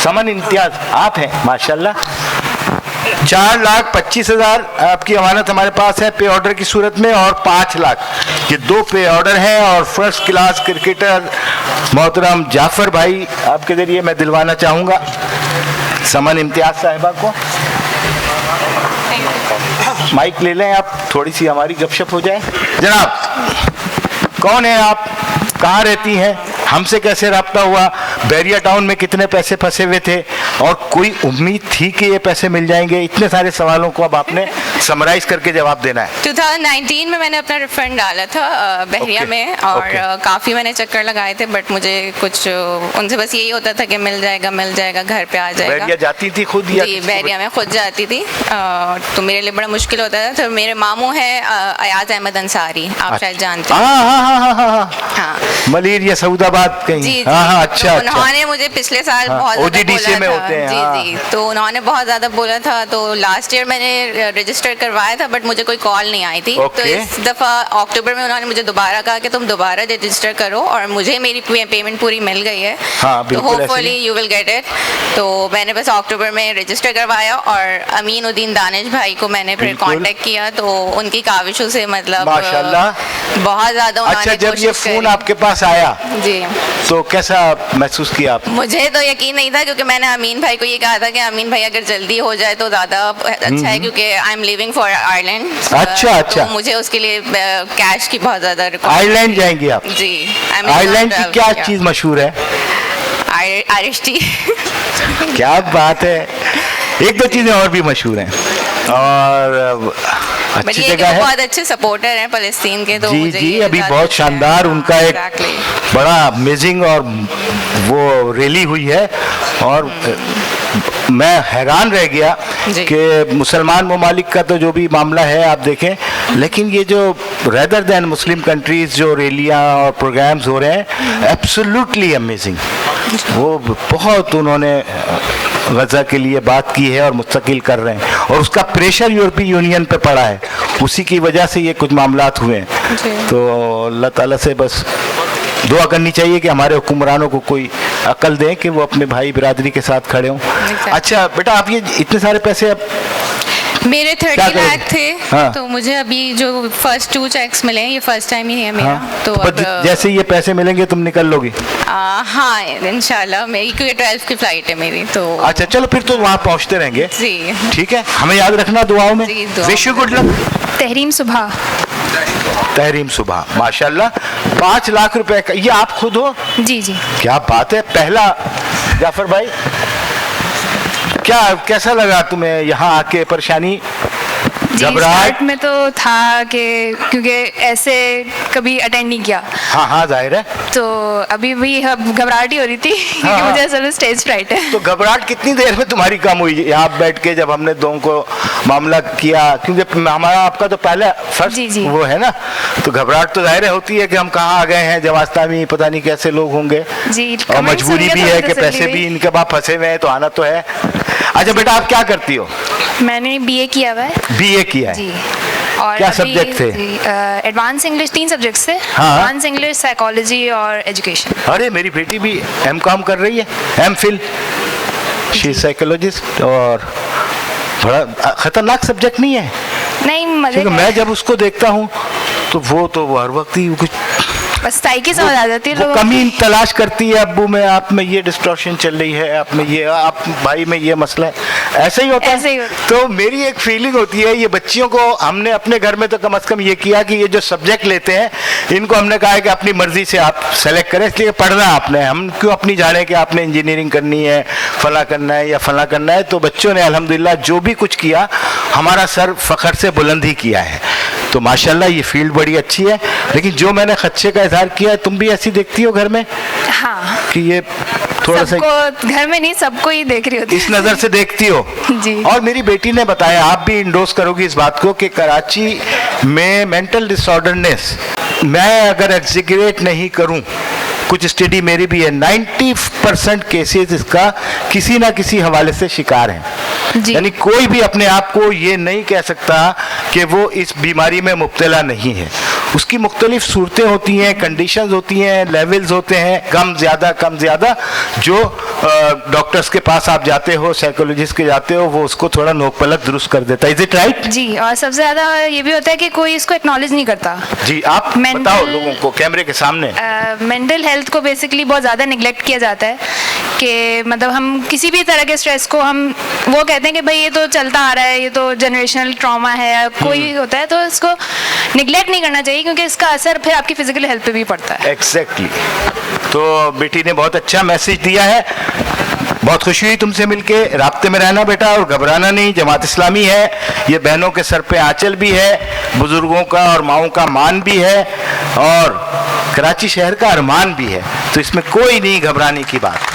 समन इम्तियाज आप हैं माशाल्लाह। 4,25,000 आपकी अमानत हमारे पास है पे ऑर्डर की सूरत में, और 5 लाख ये 2 पे ऑर्डर हैं। और फर्स्ट क्लास क्रिकेटर मोहतरम जाफर भाई आपके जरिए मैं दिलवाना चाहूँगा समन इम्तियाज साहिबा को। माइक ले लें आप, थोड़ी सी हमारी गपशप हो जाए। जनाब कौन है आप, कहाँ रहती हैं, हमसे कैसे रब्ता हुआ, बैरिया टाउन में कितने पैसे फंसे हुए थे, और कोई उम्मीद थी कि ये पैसे मिल जाएंगे? इतने सारे सवालों को अब आपने समराइज करके जवाब देना है। 2019 में मैंने अपना रिफंड डाला था बहरिया में, और काफ़ी मैंने चक्कर लगाए थे, बट मुझे कुछ उनसे बस यही होता था कि मिल जाएगा घर पे आ जाएगा। बैरिया जाती थी खुद? जी बहरिया में खुद जाती थी, तो मेरे लिए बड़ा मुश्किल होता था। तो मेरे मामू हैं अयाज अहमद अंसारी, आप शायद जानते हैं। हाँ मलेरिया सऊदाबाद कहीं। जी हाँ अच्छा। तो उन्होंने मुझे पिछले साल बहुत OGDC में होते हैं। जी तो उन्होंने बहुत ज़्यादा बोला था, तो लास्ट ईयर मैंने रजिस्टर करवाया था, बट मुझे कोई कॉल नहीं आई थी। तो इस दफ़ा अक्टूबर में उन्होंने मुझे दोबारा कहा कि तुम दोबारा रजिस्टर करो, और मुझे मेरी पेमेंट पूरी मिल गई है। तो hopefully you will get it. तो मैंने बस अक्टूबर में रजिस्टर करवाया, और अमीन उद्दीन दानिश भाई को मैंने फिर कांटेक्ट किया, तो उनकी काविशों से मतलब माशाल्लाह बहुत ज़्यादा। अच्छा, जब ये फोन आपके पास आया जी तो कैसा महसूस किया आप? मुझे तो यकीन नहीं था, क्योंकि मैंने अमीन भाई को ये कहा था कि अमीन भाई अगर जल्दी हो जाए तो ज़्यादा अच्छा है, क्योंकि I am living for Ireland. अच्छा तो मुझे उसके लिए कैश की बहुत ज़्यादा आयरलैंड जाएंगी आप? जी। आयरलैंड की क्या चीज़ मशहूर है? Irish T. क्या बात है, एक दो चीज़ें और भी मशहूर हैं, और अच्छी जगह है। बहुत अच्छे सपोर्टर हैं फ़लस्तीन के, तो जी अभी बहुत शानदार उनका एक बड़ा अमेजिंग और वो रैली हुई है, और मैं हैरान रह गया कि मुसलमान ममालिक का तो जो भी मामला है आप देखें, लेकिन ये जो रेदर दैन मुस्लिम कंट्रीज़ जो रैलियाँ और प्रोग्राम्स हो रहे हैं, एब्सोल्युटली अमेजिंग। वो बहुत उन्होंने गज़ा के लिए बात की है और मुस्तकिल कर रहे हैं, और उसका प्रेशर यूरोपीय यूनियन पे पड़ा है, उसी की वजह से ये कुछ मामलात हुए हैं। तो अल्लाह ताला से बस दुआ करनी चाहिए कि हमारे हुक्मरानों को कोई अकल दें कि वो अपने भाई बिरादरी के साथ खड़े हों। अच्छा बेटा, आप ये इतने सारे पैसे अब मेरे 30 लाख थे। हाँ। तो मुझे अभी जो फर्स्ट 2 चेक्स मिले हैं, ये फर्स्ट टाइम ही है मेरा। हाँ। तो अब जैसे ये पैसे मिलेंगे तुम निकल लोगी? हाँ इंशाल्लाह, मेरी क्योंकि 12 की फ्लाइट है मेरी। तो अच्छा चलो, फिर तो वहाँ पहुँचते रहेंगे। जी ठीक है, हमें याद रखना दुआओं में। Wish you good luck. Tahreem सुबह। तहरीम सुबह माशाल्लाह। 5 लाख रुपए का, ये आप खुद हो? जी जी। क्या बात है। पहला जाफर भाई, क्या कैसा लगा तुम्हें यहाँ आके? परेशानी, घबराहट में तो था कि क्योंकि ऐसे कभी अटेंड नहीं किया। हाँ जाहिर है। तो अभी भी घबराहट ही हो रही थी क्योंकि मुझे असल में स्टेज फ्राइट है। तो घबराहट कितनी देर में तुम्हारी कम हुई यहाँ बैठ के, जब हमने दोनों को मामला किया? क्योंकि हमारा आपका तो पहले फर्स्ट वो है ना, तो घबराहट तो जाहिर होती है कि हम कहाँ आ गए हैं, जवास्ता में पता नहीं कैसे लोग होंगे जी, और मजबूरी भी है कि पैसे भी इनके पास फंसे हुए हैं, तो आना तो है। अच्छा बेटा, आप क्या करती हो? मैंने BA किया हुआ है। BA किया है जी। और क्या सब्जेक्ट थे? एडवांस इंग्लिश 3 सब्जेक्ट्स थे। एडवांस इंग्लिश, साइकोलॉजी और एजुकेशन। अरे मेरी बेटी भी MCOM कर रही है, MPhil, शी साइकोलॉजिस्ट। और बड़ा खतरनाक सब्जेक्ट नहीं है? नहीं, मजे का। मैं जब उसको देखता हूँ तो वो हर वक्त ही कुछ बस साइकी समझ आ जाती है, कमी तलाश करती है। अब्बू में, आप में ये डिस्टॉर्शन चल रही है, आप में ये, आप भाई में ये मसला है, ऐसे ही होता है। तो मेरी एक फीलिंग होती है, ये बच्चियों को हमने अपने घर में तो कम से कम ये किया कि ये जो सब्जेक्ट लेते हैं, इनको हमने कहा है कि अपनी मर्जी से आप सेलेक्ट करें, इसलिए पढ़ना आपने, हम क्यों अपनी जाने कि आपने इंजीनियरिंग करनी है, फला करना है या फला करना है। तो बच्चों ने अल्हम्दुलिल्लाह जो भी कुछ किया, हमारा सर फख्र से बुलंद ही किया है। तो माशाल्लाह ये फील्ड बड़ी अच्छी है। लेकिन जो मैंने खदशे का इजहार किया है, तुम भी ऐसी देखती हो घर में? हाँ, कि ये थोड़ा सा घर में नहीं, सबको ही देख रही होती, इस नज़र से देखती हो जी। और मेरी बेटी ने बताया, आप भी इंडोर्स करोगी इस बात को, कि कराची में मेंटल डिसऑर्डरनेस, मैं अगर एग्जीक्यूट नहीं करूं, कुछ स्टडी मेरी भी है, 90% केसेस इसका किसी ना किसी हवाले से शिकार हैं। यानी कोई भी अपने आप को ये नहीं कह सकता कि वो इस बीमारी में मुब्तला नहीं है। उसकी मुख्तलिफ सूरतें होती हैं, कंडीशंस होती हैं, लेवल्स होते हैं, कम ज़्यादा, जो डॉक्टर्स के पास आप जाते हो, साइकोलॉजिस्ट के जाते हो, वो उसको थोड़ा नोक पलक दुरुस्त कर देता है। Is it right? जी, और सबसे ज़्यादा ये भी होता है कि कोई इसको एक्नॉलेज नहीं करता। जी, आप बताओ लोगों को कैमरे के सामने। मेंटल हेल्थ को बेसिकली बहुत ज़्यादा निगलेक्ट किया जाता है कि मतलब हम किसी भी तरह के स्ट्रेस को हम वो कहते हैं कि भाई ये तो चलता आ रहा है, ये तो जनरेशनल ट्रॉमा है, कोई होता है, तो इसको निगलेक्ट नहीं करना चाहिए क्योंकि इसका असर फिर आपकी फिजिकल हेल्थ पे भी पड़ता है। एग्जैक्टली। तो बेटी ने बहुत अच्छा मैसेज दिया है, बहुत खुशी हुई तुमसे मिलके। राब्ते में रहना बेटा और घबराना नहीं, जमात इस्लामी है, ये बहनों के सर पे आंचल भी है, बुजुर्गों का और माओं का मान भी है, और कराची शहर का अरमान भी है, तो इसमें कोई नहीं घबराने की बात।